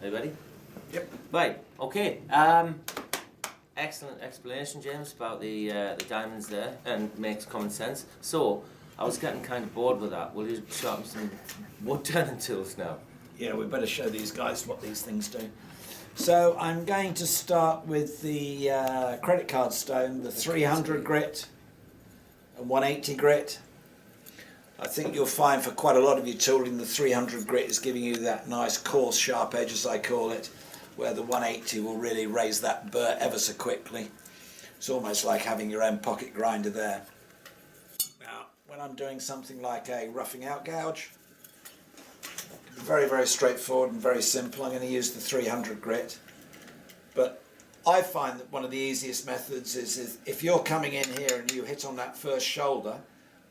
Are you ready? Yep. Right, okay. Excellent explanation, James, about the diamonds there, and makes common sense. So, I was getting kind of bored with that. Will you sharpen some wood turning tools now? Yeah, we better show these guys what these things do. So I'm going to start with the credit card stone, the 300 grit and 180 grit. I think you'll find for quite a lot of your tooling the 300 grit is giving you that nice coarse sharp edge, as I call it, where the 180 will really raise that burr ever so quickly. It's almost like having your own pocket grinder there. Now when I'm doing something like a roughing out gouge, very, very straightforward and very simple. I'm going to use the 300 grit. But I find that one of the easiest methods is if you're coming in here and you hit on that first shoulder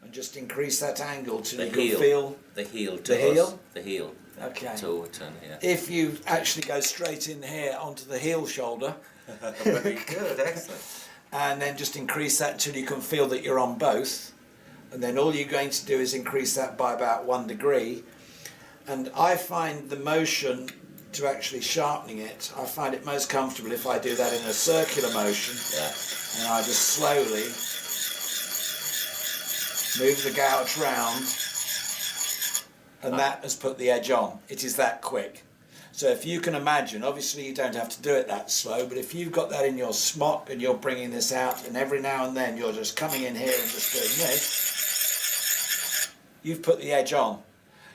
and just increase that angle till you can feel the heel. The heel. Okay. Toe turn here. If you actually go straight in here onto the heel shoulder. Very good, excellent. And then just increase that until you can feel that you're on both. And then all you're going to do is increase that by about 1 degree. And I find the motion to actually sharpening it, I find it most comfortable if I do that in a circular motion. Yeah. And I just slowly move the gouge round, and that has put the edge on. It is that quick. So if you can imagine, obviously you don't have to do it that slow, but if you've got that in your smock and you're bringing this out, and every now and then you're just coming in here and just doing this, you've put the edge on.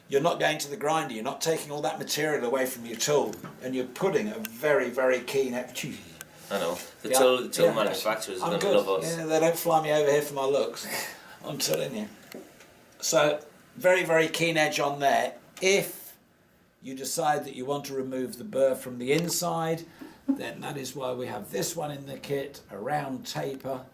You're not going to the grinder, you're not taking all that material away from your tool, and you're putting a very, very keen edge. I know. The tool manufacturers are going to love us. Yeah, they don't fly me over here for my looks. I'm telling you. So, very, very keen edge on there. If you decide that you want to remove the burr from the inside, then that is why we have this one in the kit, a round taper.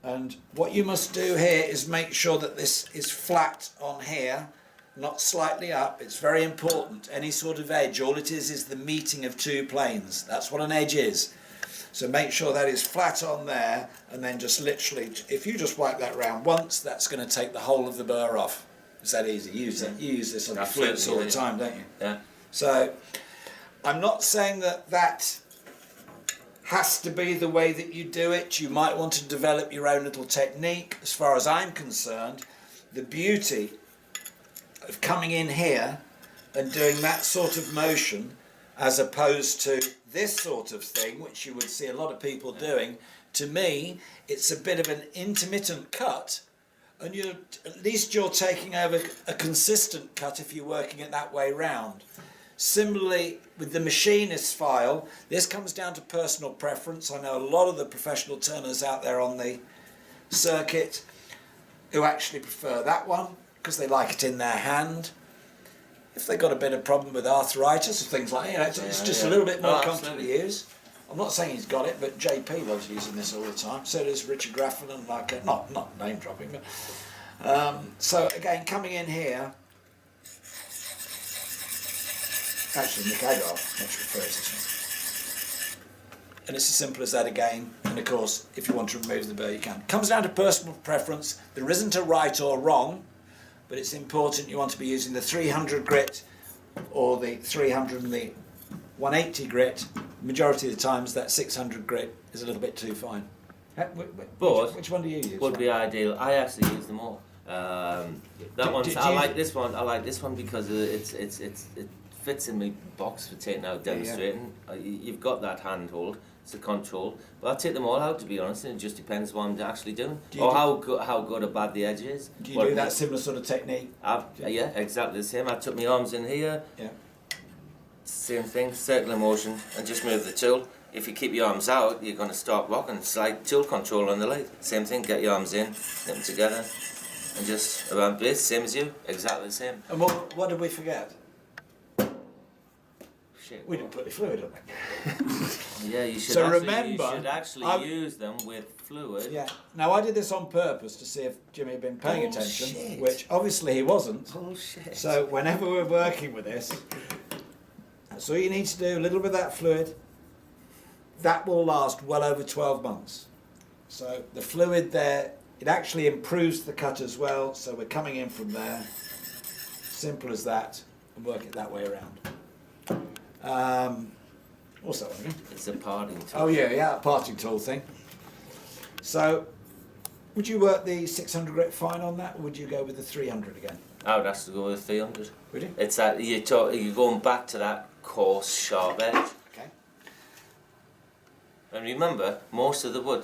And what you must do here is make sure that this is flat on here, not slightly up. It's very important. Any sort of edge, all it is the meeting of two planes. That's what an edge is. So make sure that is flat on there, and then just literally, if you just wipe that round once, that's going to take the whole of the burr off. It's that easy. You use this on your flutes all the time, don't you? Yeah. So I'm not saying that that has to be the way that you do it. You might want to develop your own little technique. As far as I'm concerned, the beauty of coming in here and doing that sort of motion as opposed to this sort of thing, which you would see a lot of people doing, to me it's a bit of an intermittent cut, and at least you're taking over a consistent cut if you're working it that way round. Similarly with the machinist file, this comes down to personal preference. I know a lot of the professional turners out there on the circuit who actually prefer that one because they like it in their hand. If they've got a bit of problem with arthritis or things like that, it's just a little bit more comfortable to use. I'm not saying he's got it, but JP loves using this all the time. So does Richard Graffin, and not name dropping, but so again, coming in here, actually Nick Agar much prefers this one. And it's as simple as that again. And of course, if you want to remove the burr, you can. Comes down to personal preference. There isn't a right or wrong, but it's important you want to be using the 300 grit or the 300 and the 180 grit. Majority of the times that 600 grit is a little bit too fine. But which one do you use? Would be ideal. I actually use them all. I like this one. I like this one because it fits in my box for taking out demonstrating. Yeah. You've got that handhold. It's a control, but I take them all out, to be honest, and it just depends what I'm actually doing how good or bad the edge is. Do you do that similar sort of technique? Yeah, exactly the same. I took my arms in here, yeah. Same thing, circular motion, and just move the tool. If you keep your arms out, you're going to start rocking. It's like tool control on the lathe. Same thing, get your arms in, get them together, and just around base, same as you, exactly the same. And what did we forget? Shit. We didn't put the fluid on it. Yeah, you should. So you should actually use them with fluid. Yeah. Now I did this on purpose to see if Jimmy had been paying attention, shit. Which obviously he wasn't. Bullshit. So whenever we're working with this, that's all you need to do. A little bit of that fluid. That will last well over 12 months. So the fluid there, it actually improves the cut as well. So we're coming in from there. Simple as that, and work it that way around. What's that one again? It's a parting tool. Oh yeah, a parting tool thing. So, would you work the 600 grit fine on that, or would you go with the 300 again? I would have to go with 300. Would you? It's that you're going back to that coarse, sharp edge. Okay. And remember, most of the wood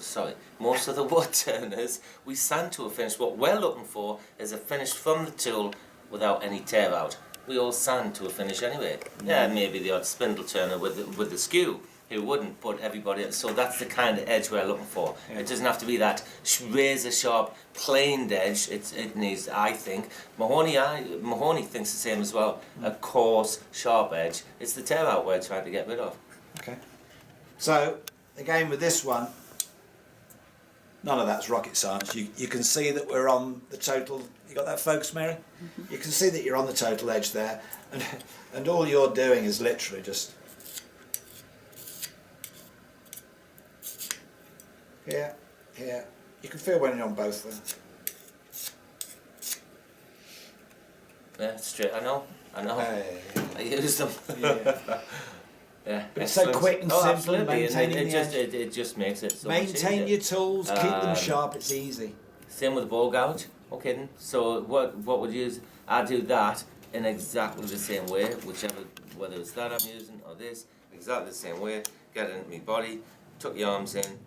turners, we sand to a finish. What we're looking for is a finish from the tool without any tear out. We all sand to a finish anyway. Yeah, maybe the odd spindle turner with the skew who wouldn't, but everybody else. So that's the kind of edge we're looking for. Yeah. It doesn't have to be that razor sharp, planed edge. It needs, I think, Mahoney thinks the same as well. A coarse, sharp edge. It's the tear out we're trying to get rid of. Okay. So again with this one, none of that's rocket science. You can see that we're on the total. You got that, focus, Mary? You can see that you're on the total edge there, and all you're doing is literally just here. You can feel when you're on both there. Yeah, straight. I know. Hey. I use them. Yeah. Yeah, But it's so quick and simple. Absolutely. Maintaining And the edge. it just makes it so much Maintain easier. your tools, keep them sharp. It's easy. Same with the ball gouge. No kidding. So what would you use? I do that in exactly the same way, whether it's that I'm using or this, exactly the same way. Get it into my body, tuck your arms in,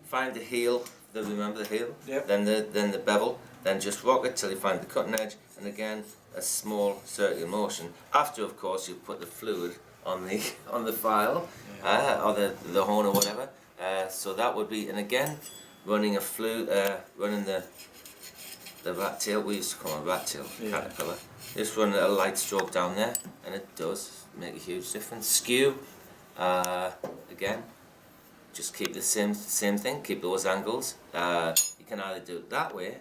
find the heel. Remember the heel? Yep. Then the bevel. Then just rock it till you find the cutting edge, and again a small circular motion. After, of course, you put the fluid on the file, or the horn or whatever. So that would be, and again, running a fluid, running the rat tail. We used to call it rat tail, caterpillar. Just run a light stroke down there, and it does make a huge difference. Skew, again, just keep the same thing. Keep those angles. You can either do it that way,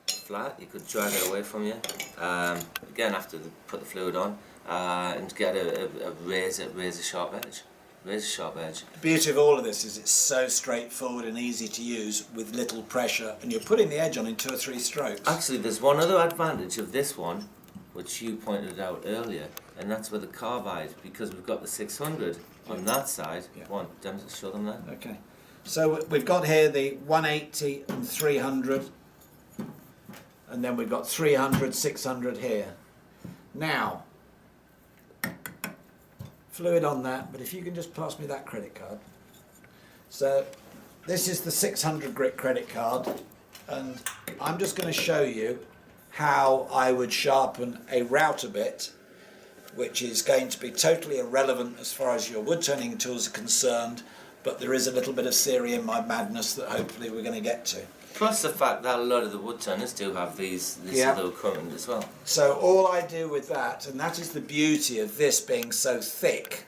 flat. You could drag it away from you. Again, after put the fluid on. And get a razor sharp edge. The beauty of all of this is it's so straightforward and easy to use with little pressure, and you're putting the edge on in 2 or 3 strokes. Actually, there's one other advantage of this one, which you pointed out earlier, and that's with the carbide, because we've got the 600 on that side. Yeah. One, show them that. Okay. So we've got here the 180 and 300, and then we've got 300, 600 here. Now, fluid on that, but if you can just pass me that credit card. So this is the 600 grit credit card, and I'm just going to show you how I would sharpen a router bit, which is going to be totally irrelevant as far as your wood turning tools are concerned, but there is a little bit of theory in my madness that hopefully we're going to get to. Plus the fact that a lot of the wood turners do have this other equipment as well. So all I do with that, and that is the beauty of this being so thick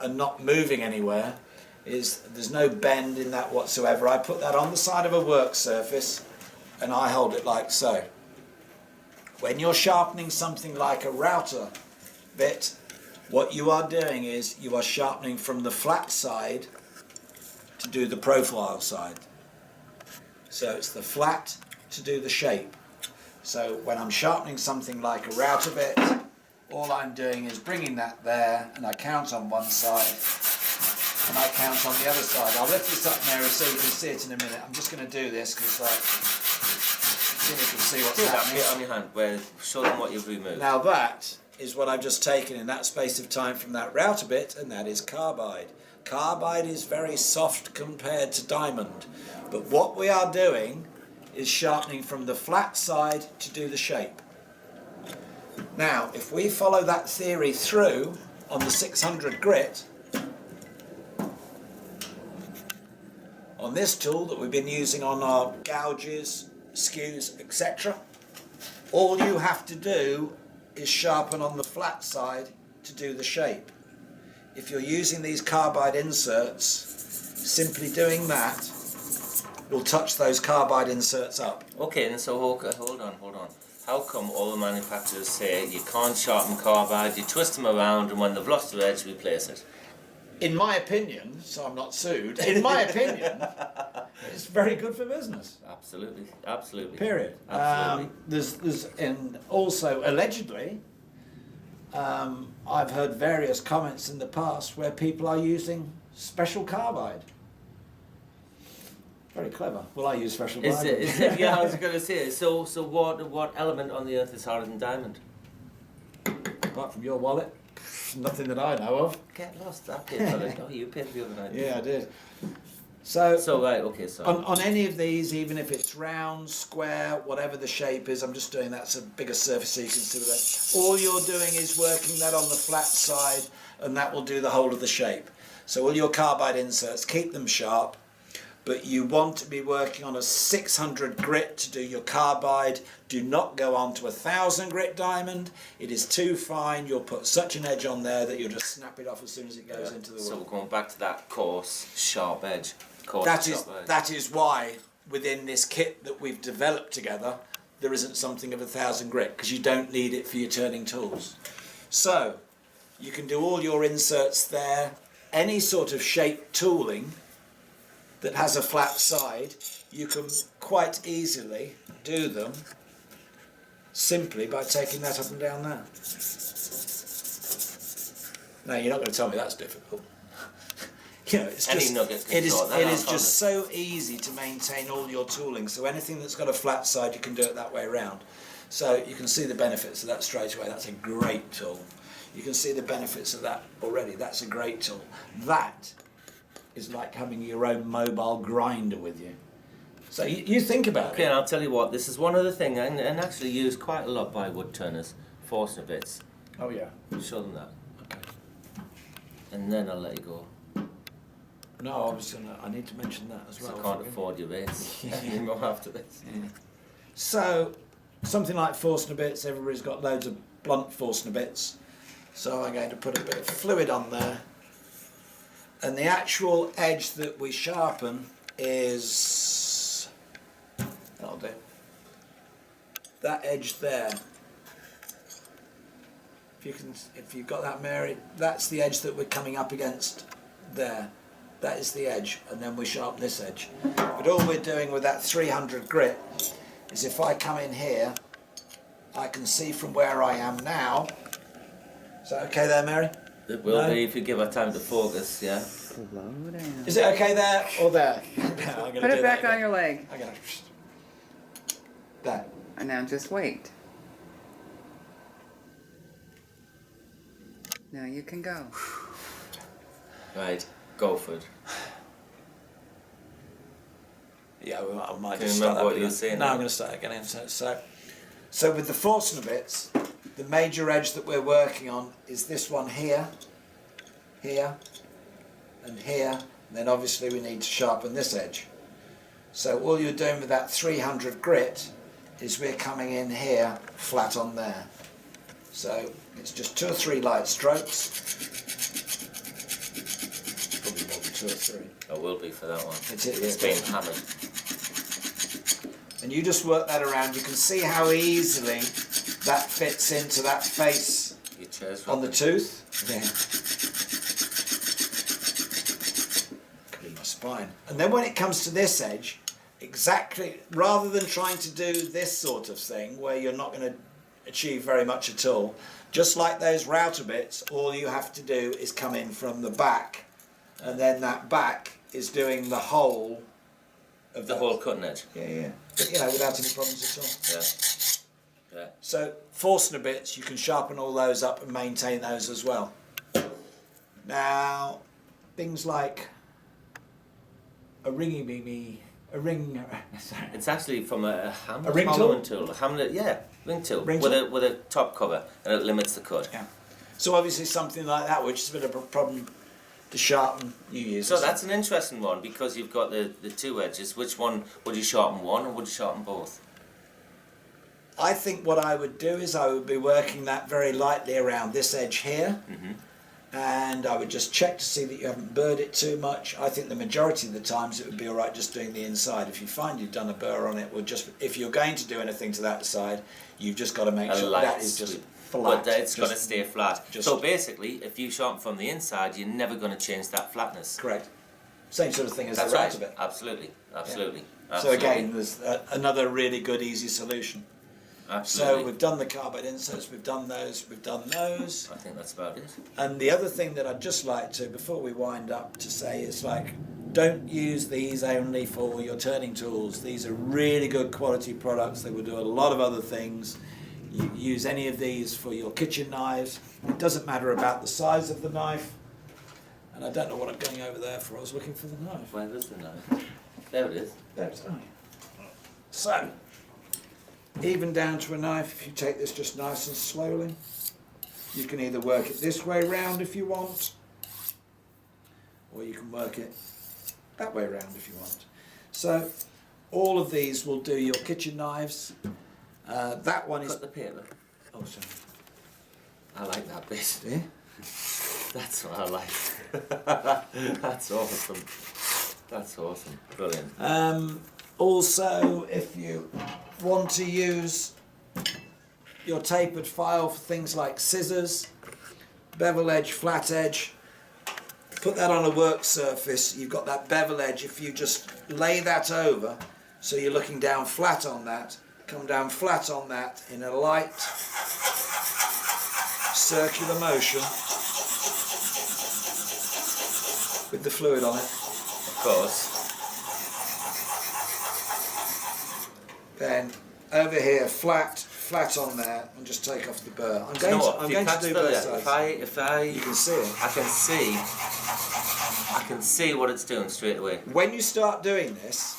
and not moving anywhere, is there's no bend in that whatsoever. I put that on the side of a work surface and I hold it like so. When you're sharpening something like a router bit, what you are doing is you are sharpening from the flat side to do the profile side. So it's the flat to do the shape. So when I'm sharpening something like a router bit, all I'm doing is bringing that there, and I count on one side, and I count on the other side. I'll lift this up, Mary, so you can see it in a minute. I'm just going to do this because then you can see what's happening. Get on your hand, where show them what you've removed. Now that is what I've just taken in that space of time from that router bit, and that is carbide. Carbide is very soft compared to diamond, but what we are doing is sharpening from the flat side to do the shape. Now, if we follow that theory through on the 600 grit, on this tool that we've been using on our gouges, skews, etc., all you have to do is sharpen on the flat side to do the shape. If you're using these carbide inserts, simply doing that will touch those carbide inserts up. Okay, and so hold on. How come all the manufacturers say you can't sharpen carbide, you twist them around, and when they've lost their edge, replace it? In my opinion, so I'm not sued, in my opinion, it's very good for business. Absolutely. Period. Absolutely. There's and also allegedly, I've heard various comments in the past where people are using special carbide. Very clever. Well, I use special carbide. Yeah, I was going to say. So what element on the earth is harder than diamond? Apart from your wallet, nothing that I know of. Get lost. I paid for it. Oh, you paid for the other night. Yeah, I did. So right, okay, so on any of these, even if it's round, square, whatever the shape is, I'm just doing that's a bigger surface so you can see that. All you're doing is working that on the flat side, and that will do the whole of the shape. So all your carbide inserts, keep them sharp, but you want to be working on a 600 grit to do your carbide. Do not go on to a 1000 grit diamond. It is too fine. You'll put such an edge on there that you'll just snap it off as soon as it goes into the wood. So we're going back to that coarse, sharp edge. That is why within this kit that we've developed together, there isn't something of 1000 grit, because you don't need it for your turning tools. So you can do all your inserts there. Any sort of shaped tooling that has a flat side, you can quite easily do them simply by taking that up and down there. No, you're not going to tell me that's difficult. You know, it's just, it is just so easy to maintain all your tooling. So anything that's got a flat side, you can do it that way around. So you can see the benefits of that straight away. That's a great tool. You can see the benefits of that already. That's a great tool. That is like having your own mobile grinder with you. So you think about it. Okay, and I'll tell you what, this is one other thing, and actually used quite a lot by wood turners, forstner bits. Oh yeah. Show them that. Okay. And then I'll let you go. No, I need to mention that as well. I can't afford your rates anymore after this. Yeah. So, something like forstner bits, everybody's got loads of blunt forstner bits. So I'm going to put a bit of fluid on there. And the actual edge that we sharpen is, that'll do, that edge there. If you've got that, Mary, that's the edge that we're coming up against there. That is the edge, and then we sharpen this edge. But all we're doing with that 300 grit is if I come in here, I can see from where I am now. Is that okay there, Mary? It will be if you give her time to focus, yeah. Slow down. Is it okay there or there? Put it back on your leg. I'm gonna there. And now just wait. Now you can go. Right, go for it. Yeah, I might Can just you start remember that what bit you were again. saying No, now? I'm going to start again. So with the forstner bits, the major edge that we're working on is this one here, here, and here. And then obviously we need to sharpen this edge. So all you're doing with that 300 grit is we're coming in here, flat on there. So it's just 2 or 3 light strokes. Probably more than 2 or 3. It will be for that one. It's been hammered. And you just work that around. You can see how easily that fits into that face Your chair's on the rocking. tooth. Yeah. Could be my spine. And then when it comes to this edge, exactly, rather than trying to do this sort of thing where you're not going to achieve very much at all, just like those router bits, all you have to do is come in from the back, and then that back is doing the whole of The whole cutting edge. Yeah. But, you know, without any problems at all. Yeah. So forstner bits, you can sharpen all those up and maintain those as well. Now, things like a ring. Sorry. It's actually from a hammer. A ring tool. A hammer, yeah, ring tool. Ring with tool? a top cover, and it limits the cut. Yeah. So obviously something like that, which is a bit of a problem to sharpen, you use. So that's an interesting one because you've got the 2 edges. Which one would you sharpen one, or would you sharpen both? I think what I would do is I would be working that very lightly around this edge here. And I would just check to see that you haven't burred it too much. I think the majority of the times it would be alright just doing the inside. If you find you've done a burr on it, or just if you're going to do anything to that side, you've just got to make sure that is just flat. But it's got to stay flat. just- So basically, if you sharpen from the inside, you're never going to change that flatness. Correct. Same sort of thing as That's the right. router bit. Absolutely. So again, there's another really good easy solution. Absolutely. So we've done the carbide inserts, we've done those. I think that's about it. And the other thing that I'd just like to, before we wind up, to say is like, don't use these only for your turning tools. These are really good quality products. They will do a lot of other things. You use any of these for your kitchen knives. It doesn't matter about the size of the knife. And I don't know what I'm going over there for. I was looking for the knife. Where is the knife? There it is. There it is. So, even down to a knife, if you take this just nice and slowly, you can either work it this way round if you want, or you can work it that way round if you want. So, all of these will do your kitchen knives. That one is... Cut the paper. Oh, sorry. I like that bit. Yeah? That's what I like. That's awesome. That's awesome. Brilliant. Also, if you want to use your tapered file for things like scissors, bevel edge, flat edge, put that on a work surface. You've got that bevel edge. If you just lay that over, so you're looking down flat on that, come down flat on that in a light circular motion with the fluid on it. Of course. Then over here, flat on there, and just take off the burr. I'm going to do both sides. If I, You can see it. I can see what it's doing straight away. When you start doing this,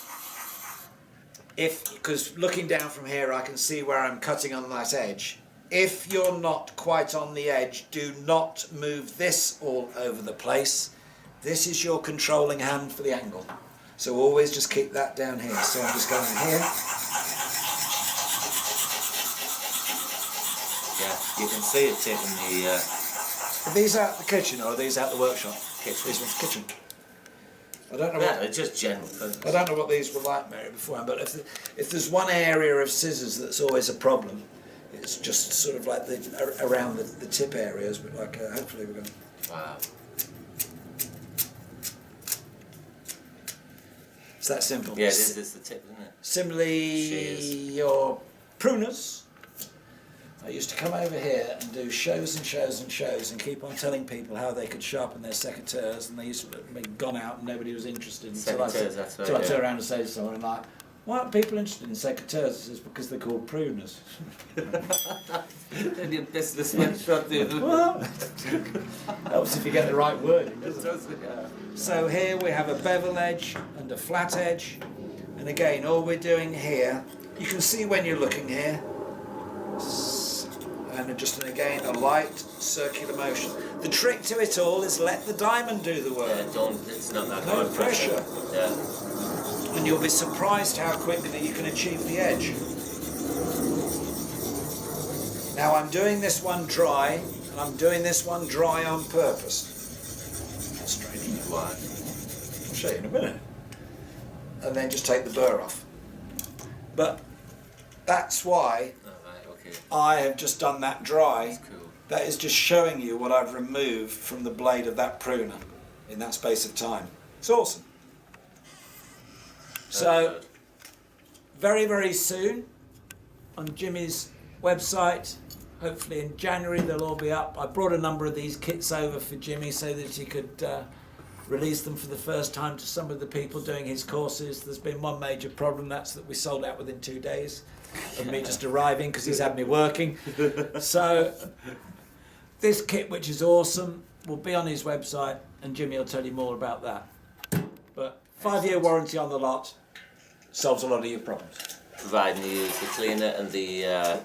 because looking down from here, I can see where I'm cutting on that edge. If you're not quite on the edge, do not move this all over the place. This is your controlling hand for the angle. So always just keep that down here. So I'm just going here. Yeah, you can see it taking the Are these out the kitchen or are these out the workshop? kitchen. These ones kitchen. I don't know Yeah, what, it's just general. I don't know what these were like, Mary, beforehand, but if there's one area of scissors that's always a problem, it's just sort of like around the tip areas, but like hopefully we're going to... Wow. It's that simple. Yeah, this is the tip, isn't it? Similarly, Shears. your pruners. I used to come over here and do shows and shows and shows and keep on telling people how they could sharpen their secateurs, and they used to be gone out and nobody was interested. Secateurs, that's right. Until I turn around and say to someone like, why aren't people interested in secateurs? It's just because they're called pruners. And your business went shut the other way. Well, helps if you get the right wording, It doesn't it? does, yeah. So here we have a bevel edge and a flat edge, and again all we're doing here, you can see when you're looking here, and just again a light circular motion. The trick to it all is let the diamond do the work. Yeah, it's not that No hard pressure. Yeah. And you'll be surprised how quickly you can achieve the edge. Now I'm doing this one dry, and I'm doing this one dry on purpose. Straining it. Why? I'll show you in a minute. And then just take the burr off. But that's why Oh, right, okay. I have just done that dry. That's cool. That is just showing you what I've removed from the blade of that pruner in that space of time. It's awesome. So, very, very soon on Jimmy's website, hopefully in January they'll all be up. I brought a number of these kits over for Jimmy so that he could release them for the first time to some of the people doing his courses. There's been one major problem, that's that we sold out within 2 days of me just arriving because he's had me working. So this kit, which is awesome, will be on his website and Jimmy will tell you more about that. But 5-year warranty on the lot, solves a lot of your problems. Providing you use the cleaner and the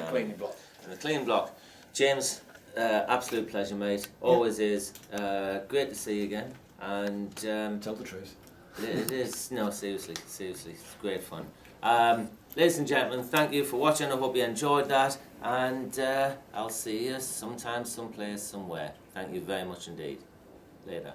Cleaning block. and the clean block. James, absolute pleasure, mate. Always is. Great to see you again. And Tell the truth. it is. No, seriously, it's great fun. Ladies and gentlemen, thank you for watching. I hope you enjoyed that, and I'll see you sometime, someplace, somewhere. Thank you very much indeed. Later.